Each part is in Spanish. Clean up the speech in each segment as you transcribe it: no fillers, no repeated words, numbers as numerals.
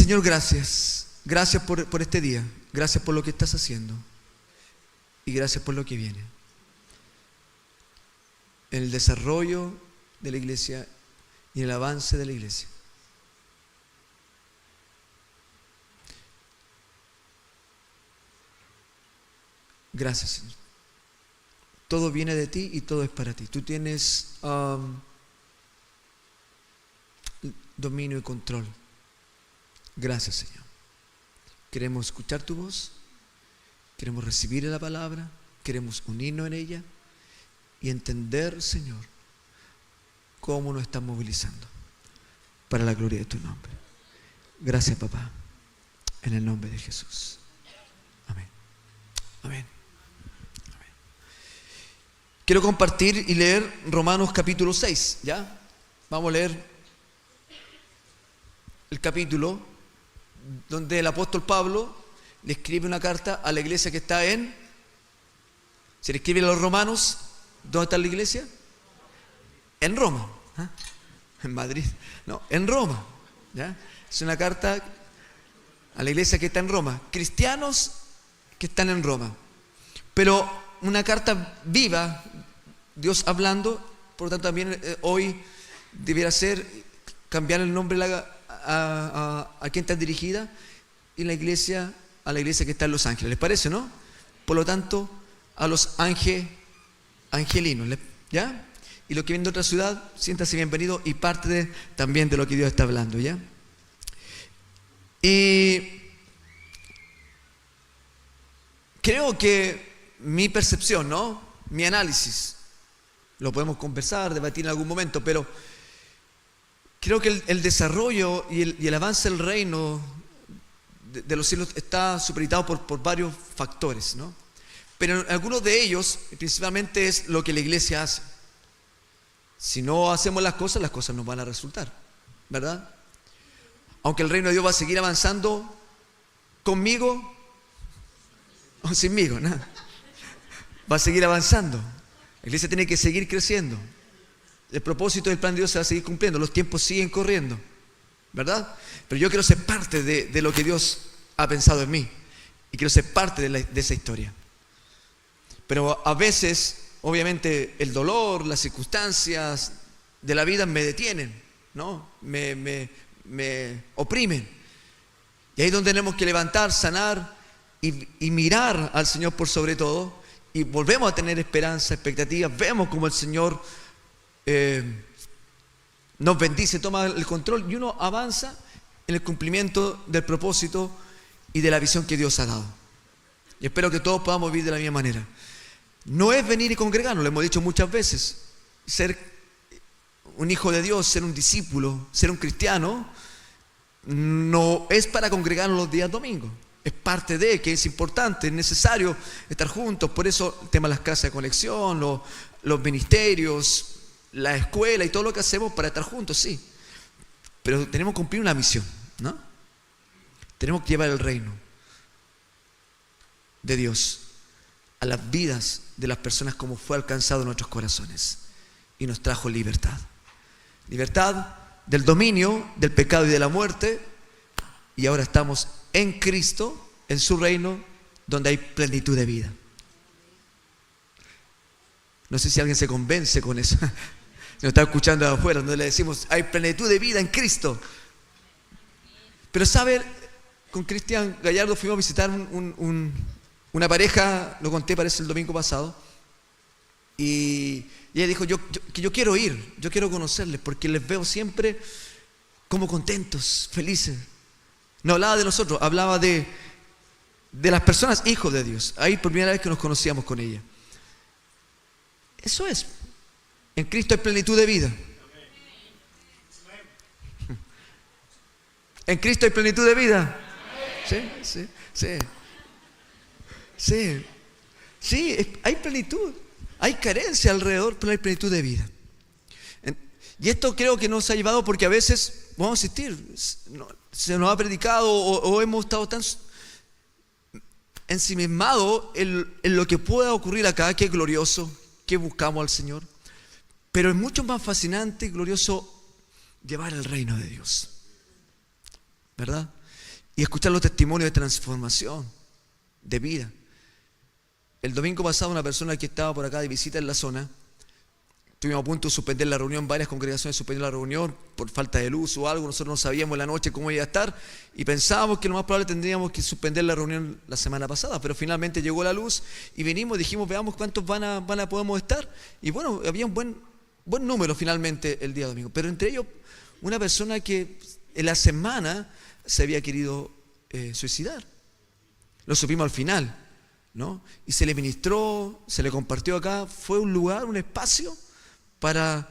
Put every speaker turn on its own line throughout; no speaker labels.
Señor, gracias. Gracias por este día. Gracias por lo que estás haciendo. Y gracias por lo que viene. En el desarrollo de la iglesia y en el avance de la iglesia. Gracias, Señor. Todo viene de ti y todo es para ti. Tú tienes dominio y control. Gracias, Señor. Queremos escuchar tu voz, queremos recibir la palabra, queremos unirnos en ella y entender, Señor, cómo nos estás movilizando para la gloria de tu nombre. Gracias, papá, en el nombre de Jesús. Amén. Amén. Amén. Quiero compartir y leer Romanos capítulo 6, ¿ya? Vamos a leer el capítulo donde el apóstol Pablo le escribe una carta a la iglesia que está se le escribe a los romanos. ¿Dónde está la iglesia? En Roma. ¿Ah? En Madrid. No, en Roma. ¿Ya? Es una carta a la iglesia que está en Roma. Cristianos que están en Roma. Pero una carta viva, Dios hablando. Por lo tanto, también hoy debiera ser cambiar el nombre a quien está dirigida y a la iglesia que está en Los Ángeles. ¿Les parece, no? Por lo tanto, a los angelinos, ¿ya? Y los que vienen de otra ciudad, siéntanse bienvenidos y parte también de lo que Dios está hablando, ¿ya? Y creo que mi percepción, ¿no? Mi análisis, lo podemos conversar, debatir en algún momento, pero creo que el desarrollo y el avance del reino de los cielos está supeditado por varios factores, ¿no? Pero algunos de ellos, principalmente, es lo que la iglesia hace. Si no hacemos las cosas nos van a resultar, ¿verdad? Aunque el reino de Dios va a seguir avanzando conmigo o sinmigo, ¿no? Va a seguir avanzando. La iglesia tiene que seguir creciendo. El propósito del plan de Dios se va a seguir cumpliendo. Los tiempos siguen corriendo, ¿verdad? Pero yo quiero ser parte de lo que Dios ha pensado en mí. Y quiero ser parte de esa historia. Pero a veces, obviamente, el dolor, las circunstancias de la vida me detienen, ¿no? Me oprimen. Y ahí es donde tenemos que levantar, sanar y mirar al Señor por sobre todo. Y volvemos a tener esperanza, expectativas. Vemos como el Señor nos bendice, toma el control y uno avanza en el cumplimiento del propósito y de la visión que Dios ha dado. Y espero que todos podamos vivir de la misma manera. No es venir y congregarnos, lo hemos dicho muchas veces. Ser un hijo de Dios, ser un discípulo, ser un cristiano, no es para congregarnos los días domingos. Es parte de que es importante, es necesario estar juntos. Por eso el tema de las casas de conexión, los ministerios, la escuela y todo lo que hacemos para estar juntos, sí. Pero tenemos que cumplir una misión, ¿no? Tenemos que llevar el reino de Dios a las vidas de las personas como fue alcanzado en nuestros corazones y nos trajo libertad. Libertad del dominio, del pecado y de la muerte, y ahora estamos en Cristo, en su reino, donde hay plenitud de vida. No sé si alguien se convence con eso. Nos está escuchando de afuera, donde le decimos, hay plenitud de vida en Cristo. Pero sabe, con Cristian Gallardo fuimos a visitar una pareja, lo conté parece el domingo pasado, y ella dijo, yo quiero ir, yo quiero conocerles, porque les veo siempre como contentos, felices. No hablaba de nosotros, hablaba de las personas hijos de Dios. Ahí por primera vez que nos conocíamos con ella. Eso es. En Cristo hay plenitud de vida. En Cristo hay plenitud de vida. Sí, hay plenitud. Hay carencia alrededor, pero hay plenitud de vida. Y esto creo que nos ha llevado porque a veces, vamos a insistir, se nos ha predicado o hemos estado tan ensimismados en lo que pueda ocurrir acá, que es glorioso, que buscamos al Señor. Pero es mucho más fascinante y glorioso llevar el reino de Dios, ¿verdad? y escuchar los testimonios de transformación, de vida. El domingo pasado una persona que estaba por acá de visita en la zona, estuvimos a punto de suspender la reunión, varias congregaciones suspendieron la reunión por falta de luz o algo, nosotros no sabíamos en la noche cómo iba a estar y pensábamos que lo más probable tendríamos que suspender la reunión la semana pasada, pero finalmente llegó la luz y vinimos, dijimos veamos cuántos podemos estar y bueno, había un buen número finalmente el día domingo, pero entre ellos una persona que en la semana se había querido suicidar. Lo supimos al final, ¿no? Y se le ministró, se le compartió acá, fue un lugar, un espacio para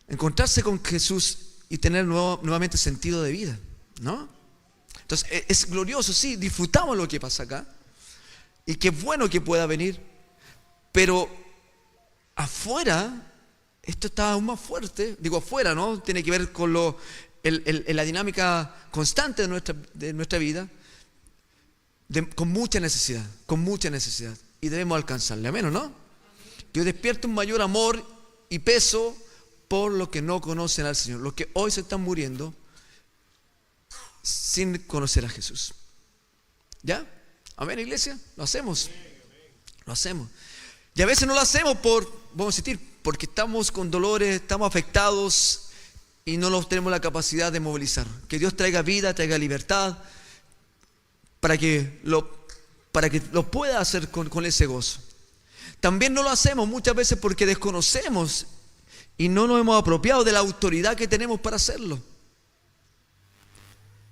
encontrarse con Jesús y tener nuevamente sentido de vida, ¿no? Entonces es glorioso, sí, disfrutamos lo que pasa acá y qué bueno que pueda venir, pero afuera esto está aún más fuerte, digo afuera, ¿no? Tiene que ver con la dinámica constante de nuestra vida, con mucha necesidad, y debemos alcanzarle, amén, ¿o no? Que despierte un mayor amor y peso por los que no conocen al Señor, los que hoy se están muriendo sin conocer a Jesús. ¿Ya? Amén, iglesia, lo hacemos. Y a veces no lo hacemos vamos a decir, porque estamos con dolores, estamos afectados y no tenemos la capacidad de movilizar. Que Dios traiga vida, traiga libertad, para que lo pueda hacer con ese gozo. También no lo hacemos muchas veces porque desconocemos y no nos hemos apropiado de la autoridad que tenemos para hacerlo.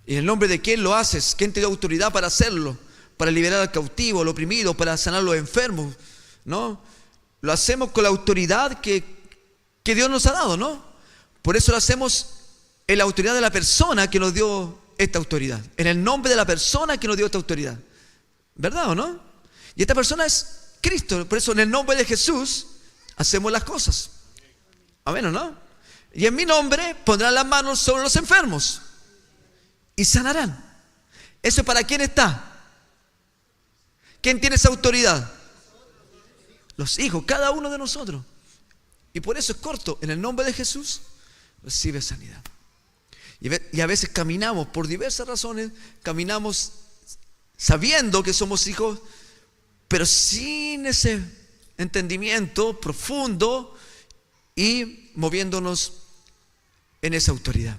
¿Y en el nombre de quién lo haces? ¿Quién te dio autoridad para hacerlo? Para liberar al cautivo, al oprimido, para sanar a los enfermos, ¿no? Lo hacemos con la autoridad que Dios nos ha dado, ¿no? Por eso lo hacemos en la autoridad de la persona que nos dio esta autoridad, en el nombre de la persona que nos dio esta autoridad, ¿verdad o no? Y esta persona es Cristo, por eso en el nombre de Jesús hacemos las cosas, amén o no. Y en mi nombre pondrán las manos sobre los enfermos y sanarán. ¿Eso para quién está? ¿Quién tiene esa autoridad? Los hijos, cada uno de nosotros. Y por eso es corto, en el nombre de Jesús recibe sanidad. Y a veces caminamos, por diversas razones, caminamos sabiendo que somos hijos, pero sin ese entendimiento profundo y moviéndonos en esa autoridad.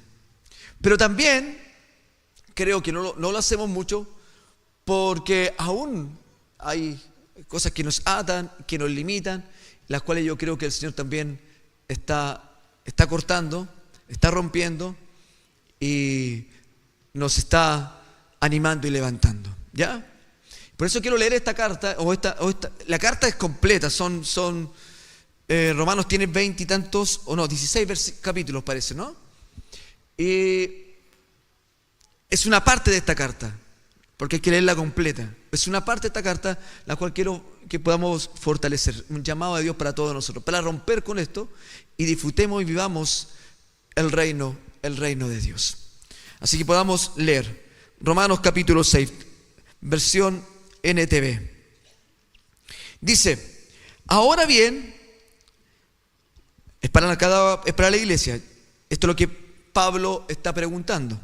Pero también creo que no lo hacemos mucho porque aún hay cosas que nos atan, que nos limitan, las cuales yo creo que el Señor también está cortando, está rompiendo y nos está animando y levantando, ¿ya? Por eso quiero leer esta carta, la carta es completa, Romanos tiene 20 y tantos, 16 capítulos parece, ¿no? Y es una parte de esta carta, porque hay que leerla completa. Es una parte de esta carta la cual quiero que podamos fortalecer, un llamado de Dios para todos nosotros, para romper con esto y disfrutemos y vivamos el reino de Dios. Así que podamos leer Romanos capítulo 6, versión NTV. Dice, ahora bien, es para la iglesia, esto es lo que Pablo está preguntando.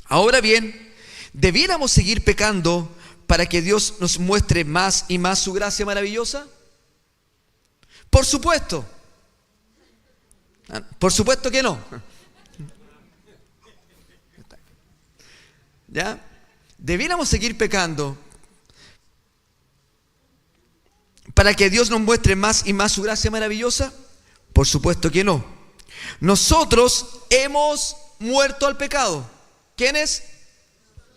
Ahora bien, ¿debiéramos seguir pecando para que Dios nos muestre más y más su gracia maravillosa? Por supuesto que no. ¿Ya? ¿Debiéramos seguir pecando para que Dios nos muestre más y más su gracia maravillosa? Por supuesto que no. Nosotros hemos muerto al pecado. ¿Quiénes?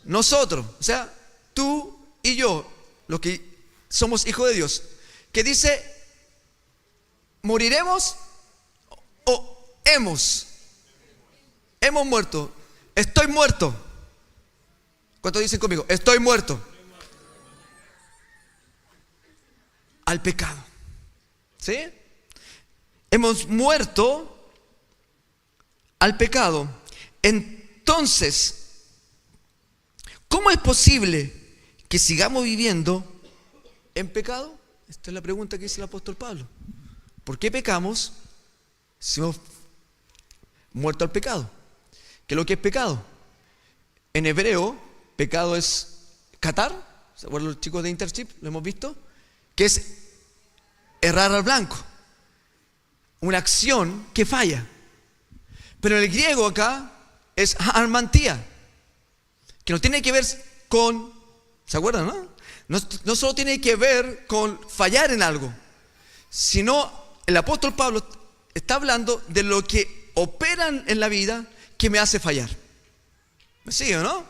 Nosotros, o sea, tú y yo, los que somos hijos de Dios, que dice, ¿moriremos o hemos muerto? Estoy muerto. ¿Cuántos dicen conmigo? Estoy muerto al pecado. ¿Sí? Hemos muerto al pecado. Entonces, ¿cómo es posible que sigamos viviendo en pecado? Esta es la pregunta que dice el apóstol Pablo. ¿Por qué pecamos si hemos muerto al pecado? ¿Qué es lo que es pecado? En hebreo, pecado es catar. ¿Se acuerdan los chicos de Internship? ¿Lo hemos visto? Que es errar al blanco. Una acción que falla. Pero en el griego acá es harmantía, que no tiene que ver con, ¿se acuerdan, no? No solo tiene que ver con fallar en algo, sino el apóstol Pablo está hablando de lo que operan en la vida que me hace fallar. ¿Me sigue o no?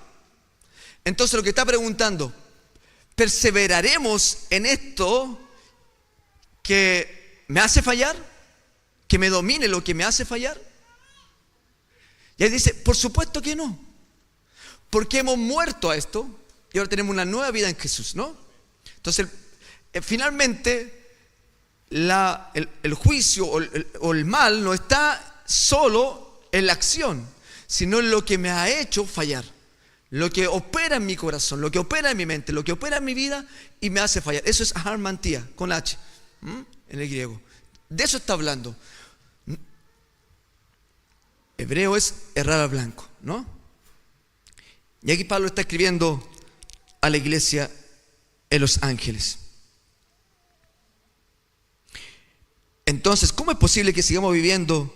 Entonces lo que está preguntando, ¿perseveraremos en esto que me hace fallar? ¿Que me domine lo que me hace fallar? Y él dice, por supuesto que no, porque hemos muerto a esto y ahora tenemos una nueva vida en Jesús, ¿no? Entonces, finalmente, el juicio o el mal no está solo en la acción, sino en lo que me ha hecho fallar, lo que opera en mi corazón, lo que opera en mi mente, lo que opera en mi vida y me hace fallar. Eso es harmantía, con H, en el griego. De eso está hablando. Hebreo es errar al blanco, ¿no? Y aquí Pablo está escribiendo a la iglesia en Los Ángeles. Entonces, ¿cómo es posible que sigamos viviendo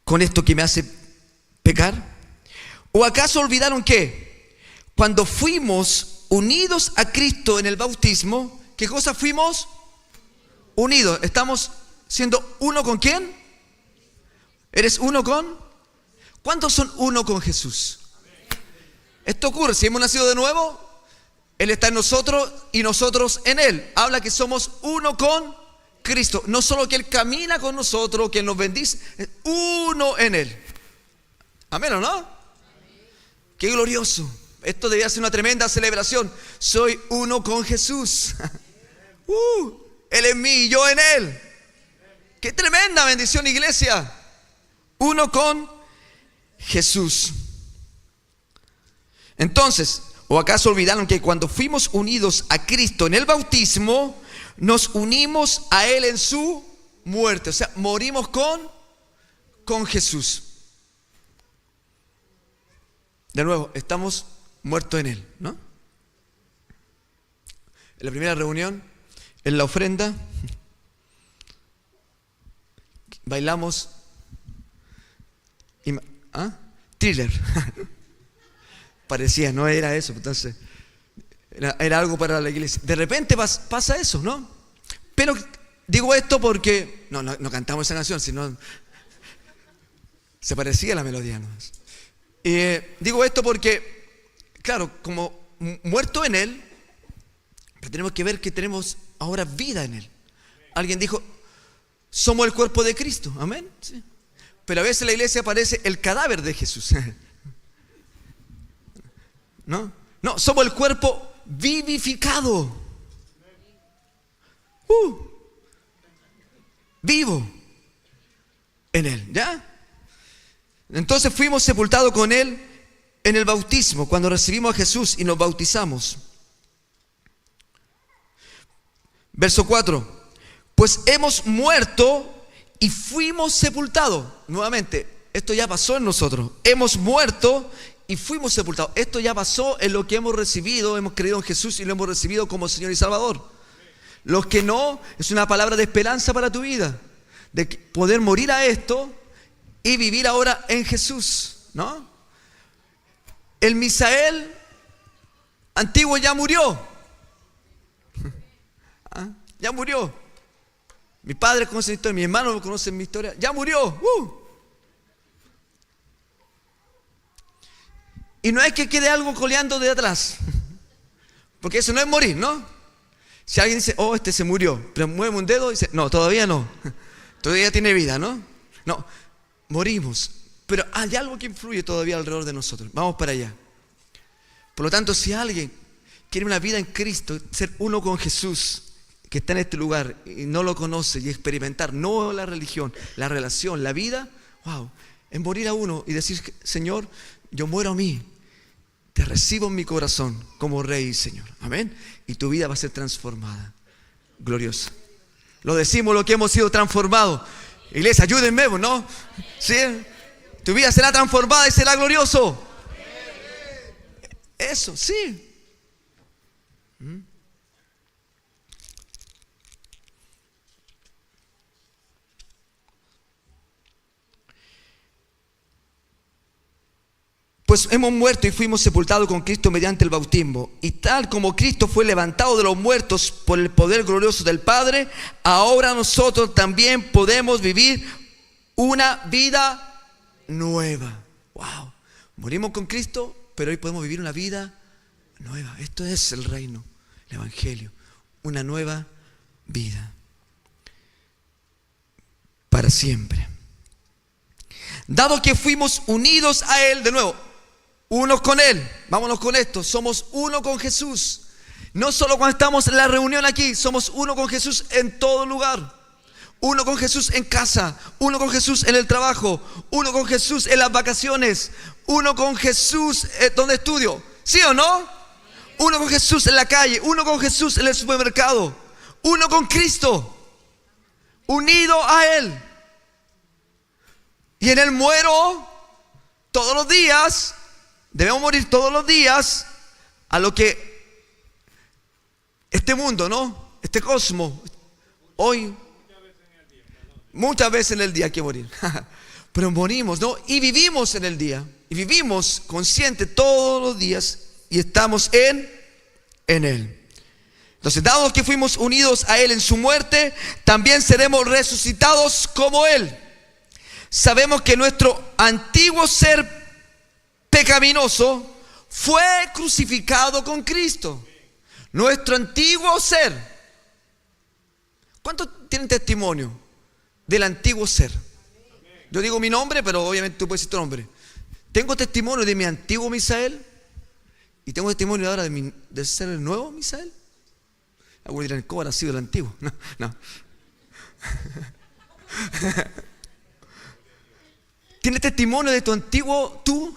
con esto que me hace pecar? ¿O acaso olvidaron que cuando fuimos unidos a Cristo en el bautismo, qué cosa fuimos? Unidos. ¿Estamos siendo uno con quién? ¿Eres uno con? ¿Cuántos son uno con Jesús? Esto ocurre, si hemos nacido de nuevo, Él está en nosotros y nosotros en Él. Habla que somos uno con Cristo. No solo que Él camina con nosotros, que Él nos bendice, es uno en Él. Amén, ¿o no? Qué glorioso. Esto debería ser una tremenda celebración. Soy uno con Jesús. Él en mí y yo en Él. Qué tremenda bendición, iglesia. Uno con Jesús. Entonces, ¿o acaso olvidaron que cuando fuimos unidos a Cristo en el bautismo, nos unimos a Él en su muerte? O sea, morimos con Jesús. De nuevo, estamos muertos en Él, ¿no? En la primera reunión, en la ofrenda, bailamos Thriller. Parecía, no era eso, entonces era algo para la iglesia. De repente pasa eso, ¿no? Pero digo esto porque no cantamos esa canción, sino se parecía a la melodía, ¿no? Digo esto porque, claro, como muerto en Él, pero tenemos que ver que tenemos ahora vida en Él. Alguien dijo, somos el cuerpo de Cristo, amén. Sí. Pero a veces en la iglesia aparece el cadáver de Jesús. No, somos el cuerpo vivificado. Vivo en Él, ¿ya? Entonces fuimos sepultados con Él en el bautismo, cuando recibimos a Jesús y nos bautizamos. Verso 4. Pues hemos muerto y fuimos sepultados. Nuevamente, esto ya pasó en nosotros. Hemos muerto y fuimos sepultados. Esto ya pasó en lo que hemos recibido. Hemos creído en Jesús y lo hemos recibido como Señor y Salvador. Los que no, es una palabra de esperanza para tu vida, de poder morir a esto y vivir ahora en Jesús, ¿no? El Misael antiguo ya murió. Ya murió. Mi padre conoce mi historia, mi hermano conoce mi historia. Ya murió. Y no es que quede algo coleando de atrás, porque eso no es morir, ¿no? Si alguien dice, este se murió, pero mueve un dedo y dice, no, todavía no. Todavía tiene vida, ¿no? No, morimos. Pero hay algo que influye todavía alrededor de nosotros. Vamos para allá. Por lo tanto, si alguien quiere una vida en Cristo, ser uno con Jesús, que está en este lugar y no lo conoce, y experimentar no la religión, la relación, la vida, es morir a uno y decir, Señor, yo muero a mí, te recibo en mi corazón como Rey y Señor, amén, y tu vida va a ser transformada, gloriosa. Lo decimos lo que hemos sido transformados. Iglesia, ayúdenme, ¿no? ¿Sí? Tu vida será transformada y será glorioso. eso, sí. Pues hemos muerto y fuimos sepultados con Cristo mediante el bautismo. Y tal como Cristo fue levantado de los muertos por el poder glorioso del Padre, ahora nosotros también podemos vivir una vida nueva. Wow. Morimos con Cristo, pero hoy podemos vivir una vida nueva. Esto es el reino, el evangelio. Una nueva vida. Para siempre. Dado que fuimos unidos a Él, de nuevo, unos con Él, vámonos con esto, somos uno con Jesús. No solo cuando estamos en la reunión aquí, somos uno con Jesús en todo lugar. Uno con Jesús en casa, uno con Jesús en el trabajo, uno con Jesús en las vacaciones, uno con Jesús donde estudio. ¿Sí o no? Uno con Jesús en la calle, uno con Jesús en el supermercado, uno con Cristo, unido a Él. Y en Él muero todos los días. Debemos morir todos los días a lo que este mundo, ¿no? Este cosmos, hoy, muchas veces en el día hay que morir. Pero morimos, ¿no? Y vivimos en el día. Y vivimos conscientes todos los días. Y estamos en Él. Entonces, dado que fuimos unidos a Él en su muerte, también seremos resucitados como Él. Sabemos que nuestro antiguo ser pecaminoso fue crucificado con Cristo. Nuestro antiguo ser. ¿Cuántos tienen testimonio del antiguo ser? Yo digo mi nombre, pero obviamente tú puedes decir tu nombre. Tengo testimonio de mi antiguo Misael y tengo testimonio ahora de ser el nuevo Misael. Algunos dirán, ¿cómo habrá sido el antiguo? No. ¿Tienes testimonio de tu antiguo tú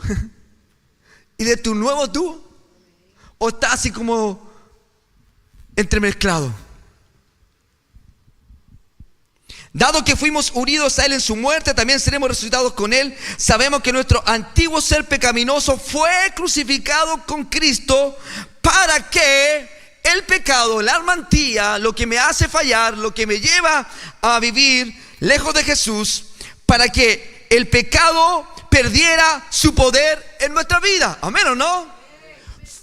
y de tu nuevo tú? ¿O estás así como entremezclado? Dado que fuimos unidos a Él en su muerte, también seremos resucitados con Él. Sabemos que nuestro antiguo ser pecaminoso fue crucificado con Cristo para que el pecado, la armantía, lo que me hace fallar, lo que me lleva a vivir lejos de Jesús, para que el pecado perdiera su poder en nuestra vida. Amén, ¿o no?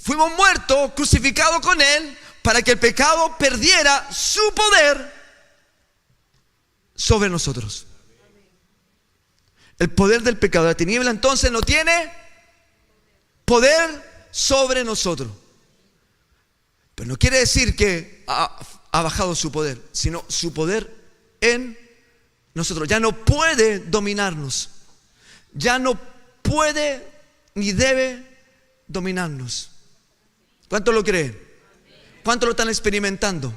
Fuimos muertos, crucificados con Él, para que el pecado perdiera su poder sobre nosotros. El poder del pecado, la tiniebla entonces no tiene poder sobre nosotros. Pero no quiere decir que ha bajado su poder, sino su poder en nosotros. Ya no puede dominarnos. Ya no puede ni debe dominarnos. ¿Cuántos lo creen? ¿Cuántos lo están experimentando?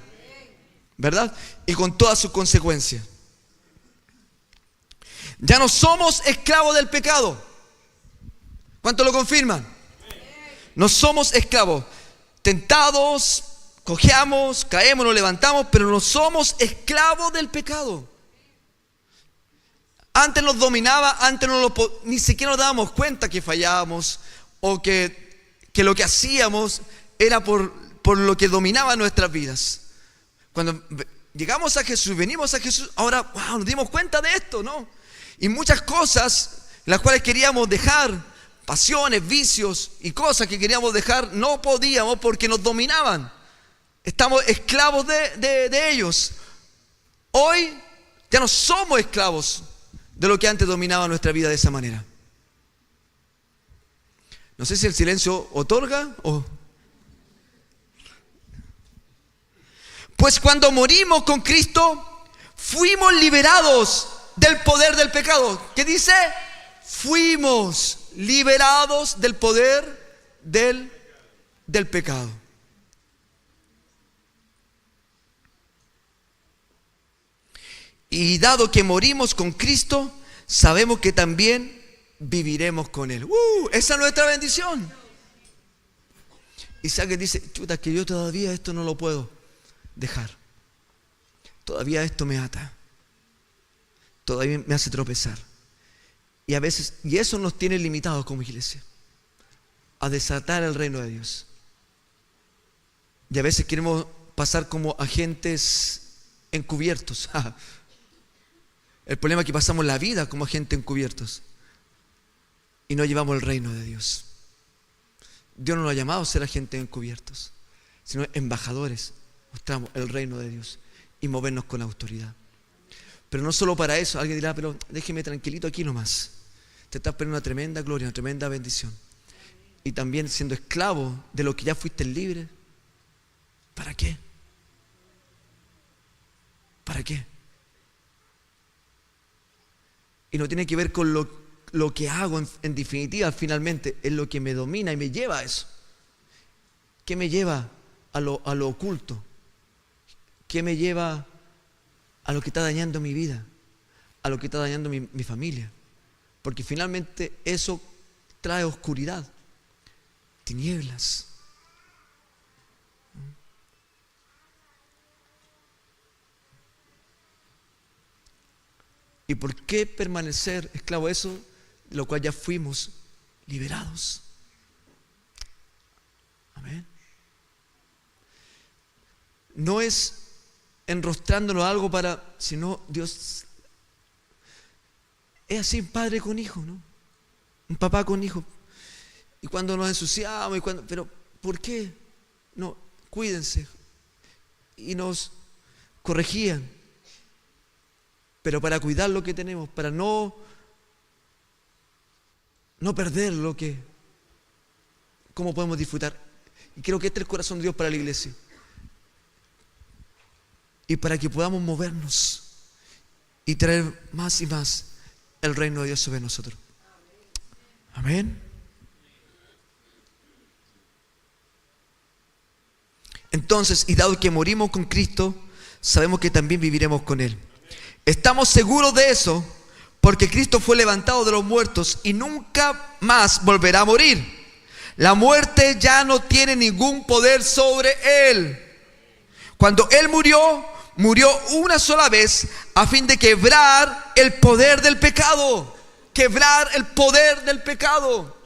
¿Verdad? Y con todas sus consecuencias. Ya no somos esclavos del pecado. ¿Cuántos lo confirman? No somos esclavos. Tentados, cojeamos, caemos, nos levantamos, pero no somos esclavos del pecado. Antes nos dominaba, antes ni siquiera nos dábamos cuenta que fallábamos o que lo que hacíamos era por lo que dominaba nuestras vidas. Cuando llegamos a Jesús, venimos a Jesús, ahora wow, nos dimos cuenta de esto, ¿no? Y muchas cosas las cuales queríamos dejar, pasiones, vicios y cosas que queríamos dejar, no podíamos porque nos dominaban. Estamos esclavos de ellos. Hoy ya no somos esclavos de lo que antes dominaba nuestra vida de esa manera. No sé si el silencio otorga o... Pues cuando morimos con Cristo, fuimos liberados del poder del pecado. ¿Qué dice? Fuimos liberados del poder del pecado. Y dado que morimos con Cristo, sabemos que también viviremos con Él. Esa es nuestra bendición. Isaac dice, chuta, que yo todavía esto no lo puedo dejar. Todavía esto me ata. Todavía me hace tropezar. Y a veces, y eso nos tiene limitados como iglesia. a desatar el reino de Dios. Y a veces queremos pasar como agentes encubiertos. El problema es que pasamos la vida como agentes encubiertos y no llevamos el reino de Dios. Dios no nos ha llamado a ser agentes encubiertos, sino embajadores. Mostramos el reino de Dios y movernos con autoridad. Pero no solo para eso. Alguien dirá, pero déjeme tranquilito aquí nomás. Te estás perdiendo una tremenda gloria, una tremenda bendición. Y también siendo esclavo de lo que ya fuiste libre. ¿Para qué? ¿Para qué? Y no tiene que ver con lo que hago en definitiva, finalmente, es lo que me domina y me lleva a eso. ¿Qué me lleva a lo oculto? ¿Qué me lleva a lo que está dañando mi vida? A lo que está dañando mi familia. Porque finalmente eso trae oscuridad, tinieblas. ¿Y por qué permanecer esclavo a eso, de lo cual ya fuimos liberados? Amén. No es enrostrándonos algo sino Dios. Es así, un padre con hijo, ¿no? Un papá con hijo. Y cuando nos ensuciamos, pero ¿por qué? No, cuídense. Y nos corregían. Pero para cuidar lo que tenemos, para no perder cómo podemos disfrutar. Y creo que este es el corazón de Dios para la iglesia. Y para que podamos movernos y traer más y más el reino de Dios sobre nosotros. Amén. Entonces, y dado que morimos con Cristo, sabemos que también viviremos con Él. Estamos seguros de eso porque Cristo fue levantado de los muertos y nunca más volverá a morir. La muerte ya no tiene ningún poder sobre Él. Cuando Él murió una sola vez a fin de quebrar el poder del pecado. Quebrar el poder del pecado.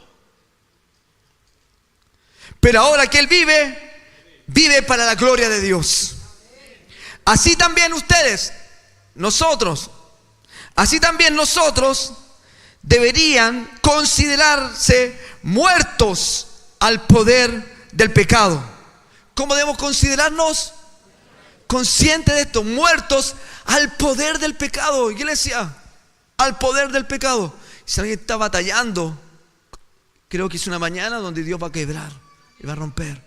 Pero ahora que Él vive para la gloria de Dios. Así también nosotros deberían considerarse muertos al poder del pecado. ¿Cómo debemos considerarnos? Conscientes de esto, muertos al poder del pecado. Iglesia, al poder del pecado. Si alguien está batallando, creo que es una mañana donde Dios va a quebrar y va a romper.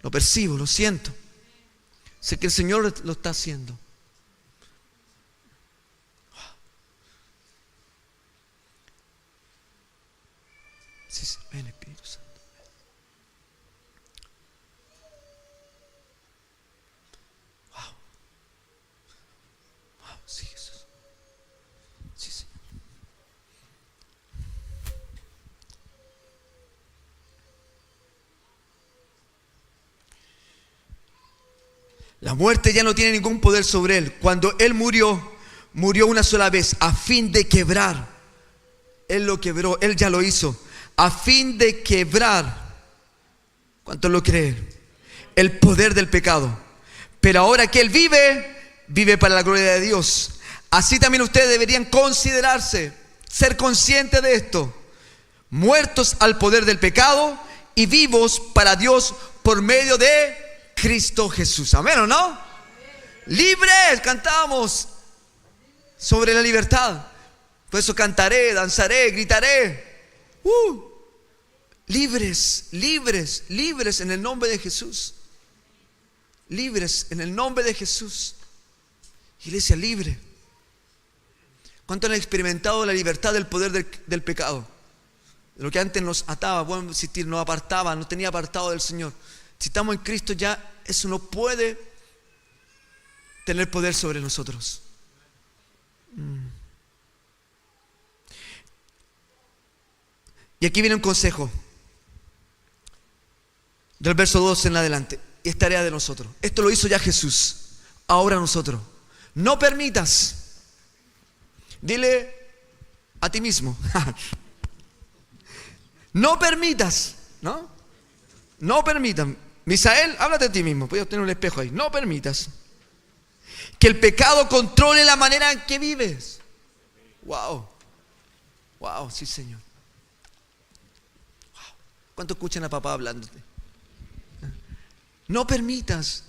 Lo percibo, lo siento. Sé que el Señor lo está haciendo. Sí, ven Espíritu Santo. Wow. Wow, sí, Jesús. Sí, Señor. La muerte ya no tiene ningún poder sobre Él. Cuando Él murió una sola vez a fin de quebrar. Él lo quebró, Él ya lo hizo. A fin de quebrar, ¿cuántos lo creen? El poder del pecado. Pero ahora que Él vive para la gloria de Dios. Así también ustedes deberían considerarse, ser conscientes de esto. Muertos al poder del pecado y vivos para Dios por medio de Cristo Jesús. ¿Amén o no? Libres, cantamos sobre la libertad. Por eso cantaré, danzaré, gritaré. Libres en el nombre de Jesús. Libres en el nombre de Jesús. Iglesia libre. ¿Cuántos han experimentado la libertad del poder del pecado? De lo que antes nos ataba, bueno, nos apartaba, nos tenía apartado del Señor. Si estamos en Cristo ya eso no puede tener poder sobre nosotros. Y aquí viene un consejo del verso 12 en adelante. Y es tarea de nosotros. Esto lo hizo ya Jesús. Ahora nosotros. No permitas. Dile a ti mismo. No permitas ¿no? No permitan. Misael, háblate a ti mismo. Puedes tener un espejo ahí. No permitas que el pecado controle la manera en que vives. Wow. Wow, sí, Señor. Wow. ¿Cuánto escuchan a papá hablándote? No permitas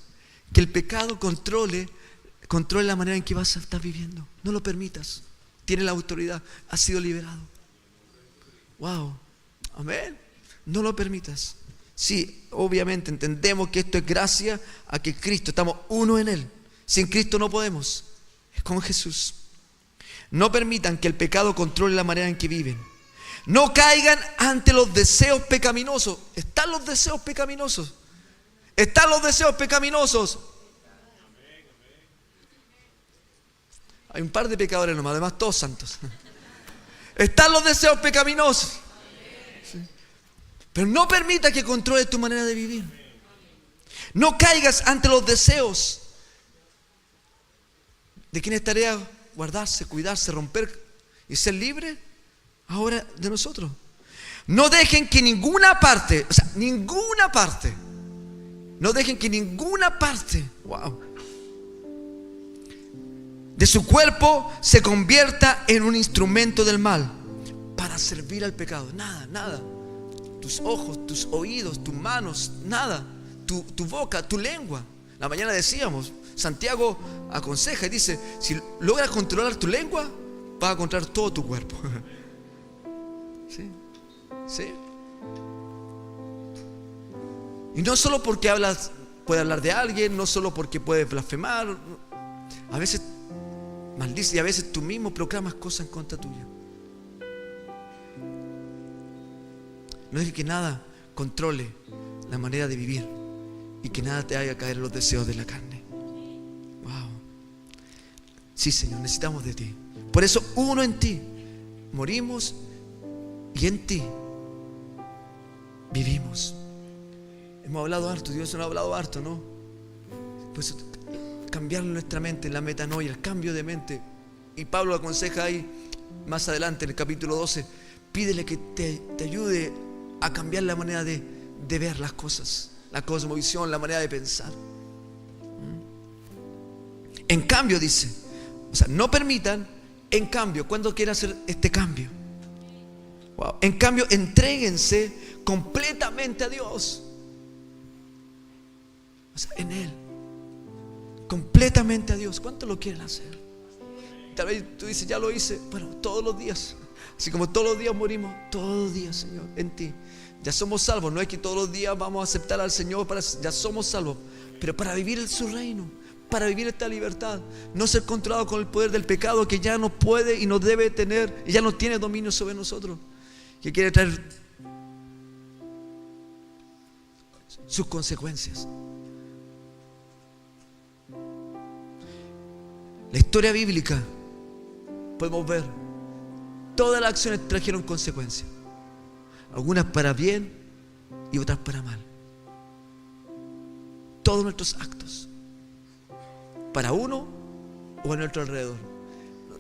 que el pecado controle la manera en que vas a estar viviendo. No lo permitas. Tiene la autoridad. Has sido liberado. Wow. Amén. No lo permitas. Sí, obviamente entendemos que esto es gracia a que Cristo, estamos uno en Él. Sin Cristo no podemos. Es con Jesús. No permitan que el pecado controle la manera en que viven. No caigan ante los deseos pecaminosos. Están los deseos pecaminosos. Están los deseos pecaminosos. Hay un par de pecadores nomás, además todos santos. Están los deseos pecaminosos. Sí. Pero no permita que controle tu manera de vivir. No caigas ante los deseos. ¿De quién es tarea guardarse, cuidarse, romper y ser libre? Ahora de nosotros. No dejen que ninguna parte, no dejen que ninguna parte, de su cuerpo se convierta en un instrumento del mal para servir al pecado. Nada. Tus ojos, tus oídos, tus manos, nada. Tu boca, tu lengua. La mañana decíamos, Santiago aconseja y dice, si logras controlar tu lengua, vas a controlar todo tu cuerpo. ¿Sí? Y no solo porque puede hablar de alguien, no solo porque puedes blasfemar. A veces maldices y a veces tú mismo proclamas cosas en contra tuya. No dejes que nada controle la manera de vivir y que nada te haga caer en los deseos de la carne. Wow. Sí, Señor, necesitamos de ti. Por eso uno en ti morimos y en ti vivimos. Hemos hablado harto, Dios nos ha hablado harto, ¿no? Pues cambiar nuestra mente, la metanoia, el cambio de mente. Y Pablo aconseja ahí, más adelante en el capítulo 12, pídele que te ayude a cambiar la manera de ver las cosas, la cosmovisión, la manera de pensar. En cambio, dice, no permitan, en cambio, ¿cuándo quieren hacer este cambio? Wow. En cambio, entréguense completamente a Dios. En Él. Completamente a Dios. ¿Cuánto lo quieren hacer? Tal vez tú dices, ya lo hice. Bueno, todos los días. Así como todos los días morimos, todos los días, Señor, en ti. Ya somos salvos. No es que todos los días vamos a aceptar al Señor, ya somos salvos. Pero para vivir en su reino, para vivir esta libertad, no ser controlado con el poder del pecado que ya no puede y no debe tener, y ya no tiene dominio sobre nosotros, que quiere traer sus consecuencias. La historia bíblica, podemos ver, todas las acciones trajeron consecuencias. Algunas para bien y otras para mal. Todos nuestros actos, para uno o a nuestro alrededor,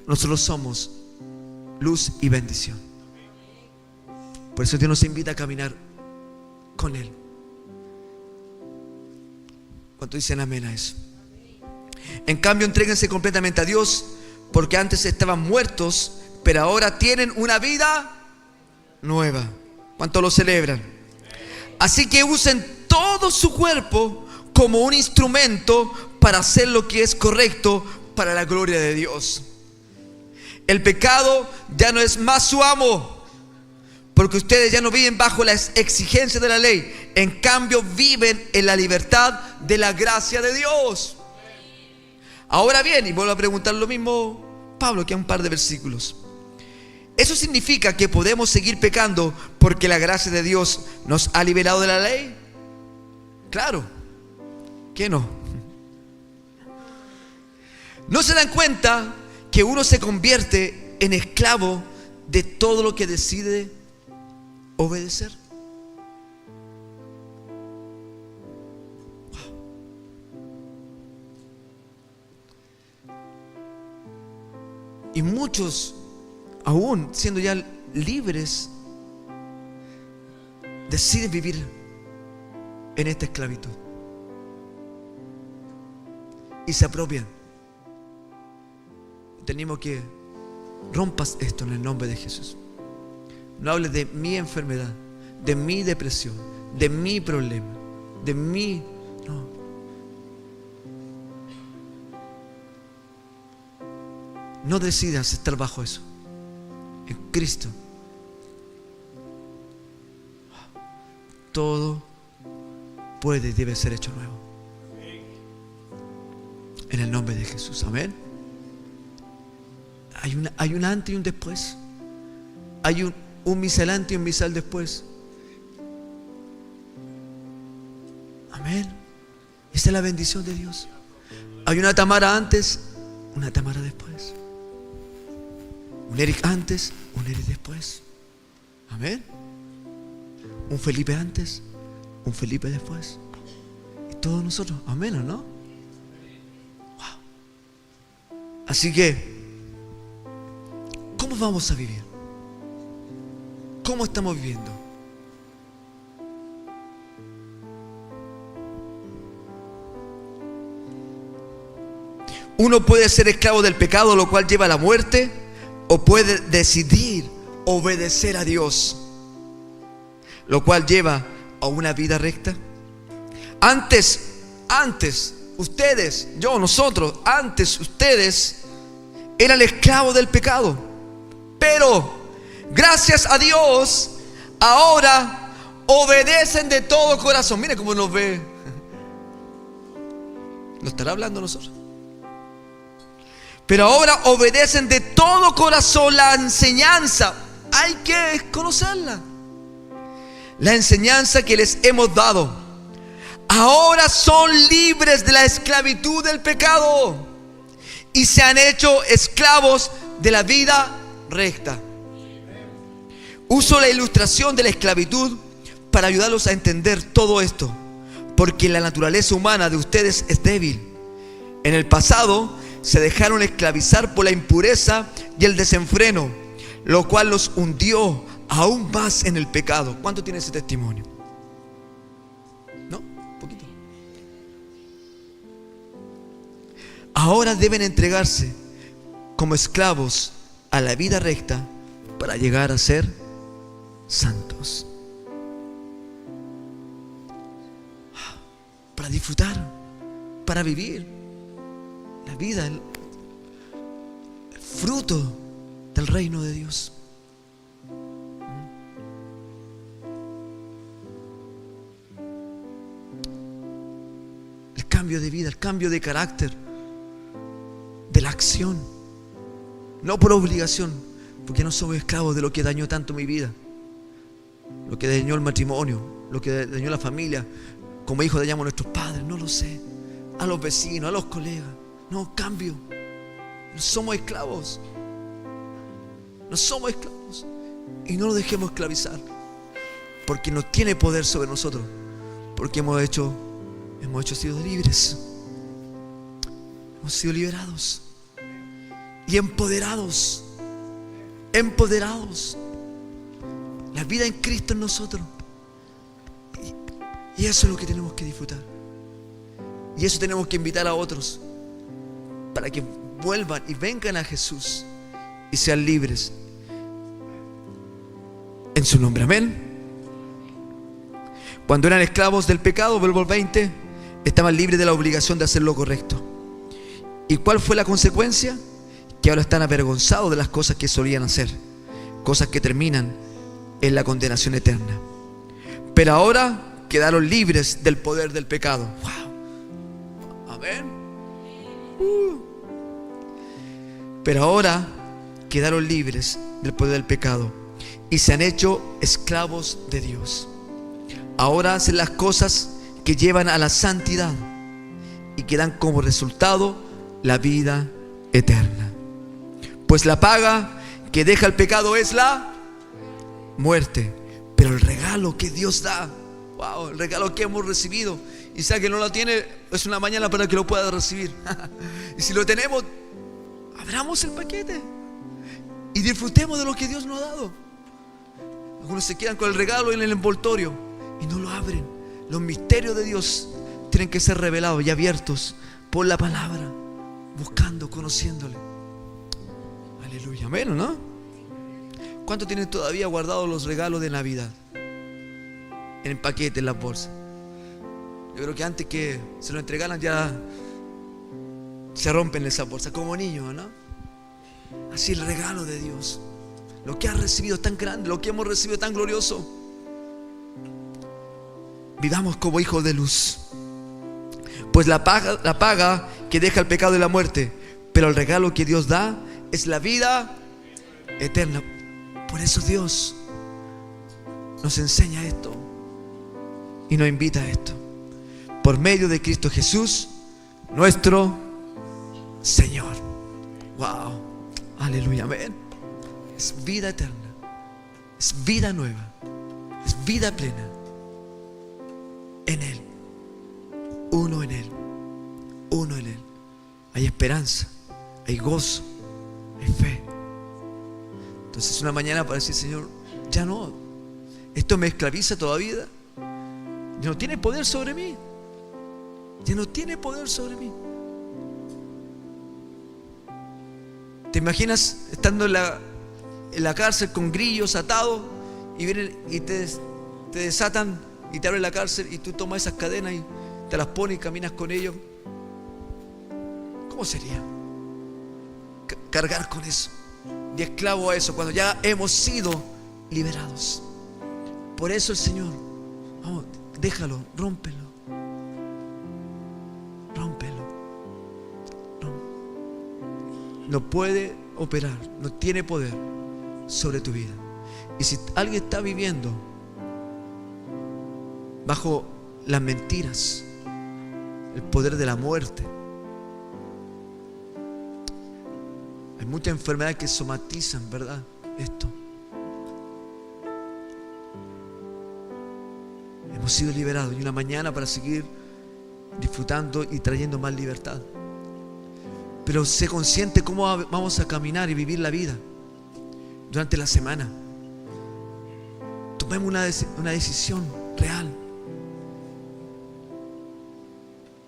nosotros somos luz y bendición. Por eso Dios nos invita a caminar con Él. ¿Cuántos dicen amén a eso? En cambio, entréguense completamente a Dios, porque antes estaban muertos, pero ahora tienen una vida nueva. ¿Cuántos lo celebran? Así que usen todo su cuerpo como un instrumento para hacer lo que es correcto para la gloria de Dios. El pecado ya no es más su amo, porque ustedes ya no viven bajo las exigencias de la ley. En cambio, viven en la libertad de la gracia de Dios. Ahora bien, y vuelvo a preguntar lo mismo Pablo, que a un par de versículos. ¿Eso significa que podemos seguir pecando porque la gracia de Dios nos ha liberado de la ley? Claro que no. ¿No se dan cuenta que uno se convierte en esclavo de todo lo que decide obedecer? Y muchos, aún siendo ya libres, deciden vivir en esta esclavitud y se apropian. Tenemos que rompas esto en el nombre de Jesús. No hables de mi enfermedad, de mi depresión, de mi problema, de mi... No. No decidas estar bajo eso. En Cristo todo puede y debe ser hecho nuevo. En el nombre de Jesús. Amén. Hay un antes y un después. Hay un misal antes y un misal después. Amén. Esa es la bendición de Dios. Hay una Tamara antes, una Tamara después. Un Eric antes, un Eric después. Amén. Un Felipe antes, un Felipe después. Y todos nosotros. Amén, ¿o no? Wow. Así que, ¿cómo vamos a vivir? ¿Cómo estamos viviendo? Uno puede ser esclavo del pecado, lo cual lleva a la muerte, o puede decidir obedecer a Dios, lo cual lleva a una vida recta. Antes, ustedes, ustedes eran esclavos del pecado. Pero, gracias a Dios, ahora obedecen de todo corazón. Mire cómo nos ve. ¿Lo estará hablando a nosotros? Pero ahora obedecen de todo corazón la enseñanza. Hay que conocerla. La enseñanza que les hemos dado. Ahora son libres de la esclavitud del pecado y se han hecho esclavos de la vida recta. Uso la ilustración de la esclavitud para ayudarlos a entender todo esto, porque la naturaleza humana de ustedes es débil. En el pasado se dejaron esclavizar por la impureza y el desenfreno, lo cual los hundió aún más en el pecado. ¿Cuánto tiene ese testimonio? ¿No? Un poquito. Ahora deben entregarse como esclavos a la vida recta para llegar a ser santos, para disfrutar, para vivir la vida, el fruto del reino de Dios. El cambio de vida, el cambio de carácter, de la acción, no por obligación, porque no somos esclavos de lo que dañó tanto mi vida, lo que dañó el matrimonio, lo que dañó la familia. Como hijos dañamos a nuestros padres, no lo sé, a los vecinos, a los colegas. No, cambio. No somos esclavos. No somos esclavos. Y no nos dejemos esclavizar, porque no tiene poder sobre nosotros, porque hemos sido libres. Hemos sido liberados y empoderados. La vida en Cristo en nosotros. Y eso es lo que tenemos que disfrutar. Y eso tenemos que invitar a otros, para que vuelvan y vengan a Jesús y sean libres en su nombre. Amén. Cuando eran esclavos del pecado, verso 20, estaban libres de la obligación de hacer lo correcto. ¿Y cuál fue la consecuencia? Que ahora están avergonzados de las cosas que solían hacer, cosas que terminan en la condenación eterna. Pero ahora quedaron libres del poder del pecado. Wow. Amén. Pero ahora quedaron libres del poder del pecado y se han hecho esclavos de Dios. Ahora hacen las cosas que llevan a la santidad y que dan como resultado la vida eterna. Pues la paga que deja el pecado es la muerte, pero el regalo que Dios da, wow, el regalo que hemos recibido, y sea que no lo tiene, es una mañana para que lo pueda recibir. Y si lo tenemos, abramos el paquete y disfrutemos de lo que Dios nos ha dado. Algunos se quedan con el regalo en el envoltorio y no lo abren. Los misterios de Dios tienen que ser revelados y abiertos por la palabra, buscando, conociéndole. Aleluya, amén, ¿no? ¿Cuántos tienen todavía guardados los regalos de Navidad en el paquete, en las bolsas? Yo creo que antes que se lo entregaran ya se rompen esas bolsas como niños, ¿no? Así el regalo de Dios, lo que has recibido es tan grande, lo que hemos recibido tan glorioso. Vivamos como hijos de luz, pues la paga que deja el pecado y la muerte, pero el regalo que Dios da es la vida eterna. Por eso Dios nos enseña esto y nos invita a esto, por medio de Cristo Jesús, nuestro Señor. Wow, aleluya, amén. Es vida eterna, es vida nueva, es vida plena en Él, uno en Él, uno en Él. Hay esperanza, hay gozo, hay fe. Entonces una mañana para decir: Señor, ya no, esto me esclaviza todavía, ya no tiene poder sobre mí, ya no tiene poder sobre mí. ¿Te imaginas estando en la cárcel con grillos atados y vienen y te desatan y te abren la cárcel y tú tomas esas cadenas y te las pones y caminas con ellos? ¿Cómo sería cargar con eso, de esclavo a eso, cuando ya hemos sido liberados? Por eso el Señor, vamos, déjalo, rómpelo, no puede operar, no tiene poder sobre tu vida. Y si alguien está viviendo bajo las mentiras, el poder de la muerte, hay muchas enfermedades que somatizan, ¿verdad? Esto. Hemos sido liberados y una mañana para seguir disfrutando y trayendo más libertad. Pero sé consciente cómo vamos a caminar y vivir la vida durante la semana. Tomemos una decisión real.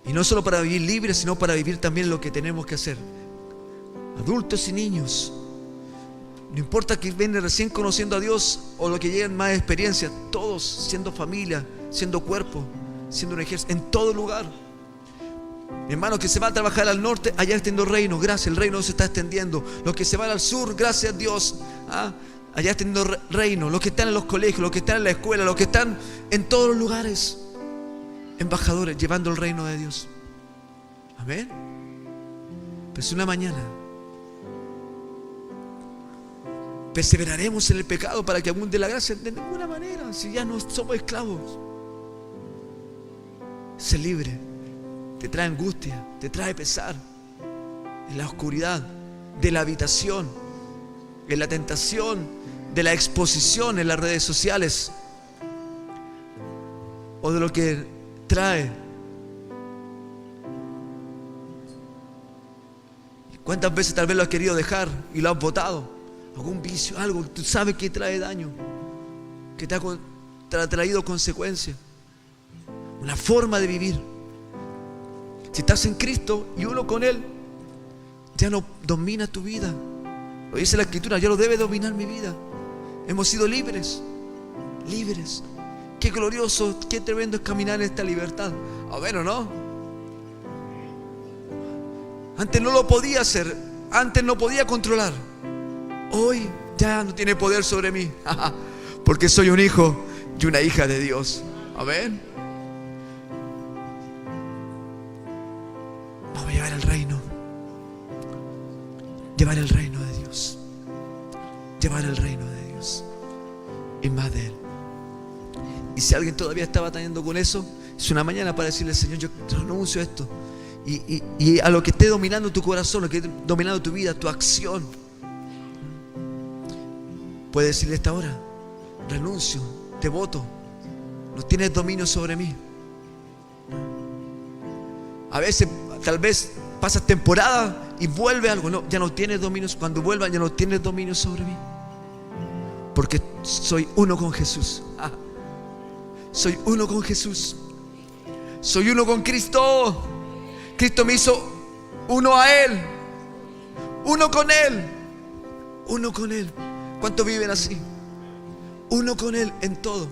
Y no solo para vivir libres, sino para vivir también lo que tenemos que hacer. Adultos y niños. No importa que vengan recién conociendo a Dios o los que lleguen más experiencia. Todos siendo familia, siendo cuerpo, siendo un ejército, en todo lugar. Mi hermano, que se va a trabajar al norte, allá extendiendo reino, gracias, el reino se está extendiendo. Los que se van al sur, gracias a Dios, allá extendiendo reino. Los que están en los colegios, los que están en la escuela, los que están en todos los lugares, embajadores, llevando el reino de Dios. Amén. Pero si una mañana perseveraremos en el pecado para que abunde la gracia, de ninguna manera, si ya no somos esclavos. Sé libre. Te trae angustia, te trae pesar en la oscuridad de la habitación, en la tentación de la exposición en las redes sociales, o de lo que trae. ¿Cuántas veces tal vez lo has querido dejar y lo has botado? Algún vicio, algo que tú sabes que trae daño, que te ha traído consecuencias. Una forma de vivir. Si estás en Cristo y uno con Él, ya no domina tu vida. Lo dice la Escritura, ya no debe dominar mi vida. Hemos sido libres, libres. Qué glorioso, qué tremendo es caminar en esta libertad. Amén, ¿o no? Antes no lo podía hacer, antes no podía controlar. Hoy ya no tiene poder sobre mí, porque soy un hijo y una hija de Dios. Amén. Vamos a llevar el reino. Llevar el reino de Dios. Llevar el reino de Dios. Y más de Él. Y si alguien todavía está batallando con eso, es una mañana para decirle: Señor, yo renuncio a esto. Y a lo que esté dominando tu corazón, lo que esté dominando tu vida, tu acción, puede decirle esta hora: renuncio, te voto, no tienes dominio sobre mí. A veces, tal vez pasas temporada y vuelve algo, no, ya no tienes dominio. Cuando vuelva, ya no tienes dominio sobre mí. Porque soy uno con Jesús. Soy uno con Jesús. Soy uno con Cristo. Cristo me hizo uno a Él. Uno con Él. Uno con Él. ¿Cuántos viven así? Uno con Él en todo.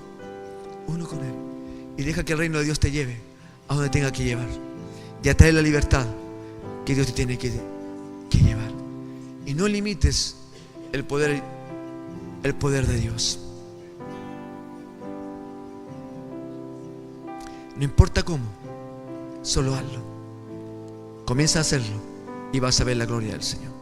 Uno con Él. Y deja que el reino de Dios te lleve a donde tenga que llevar. Y atrae la libertad que Dios te tiene que llevar. Y no limites el poder de Dios. No importa cómo, solo hazlo. Comienza a hacerlo y vas a ver la gloria del Señor.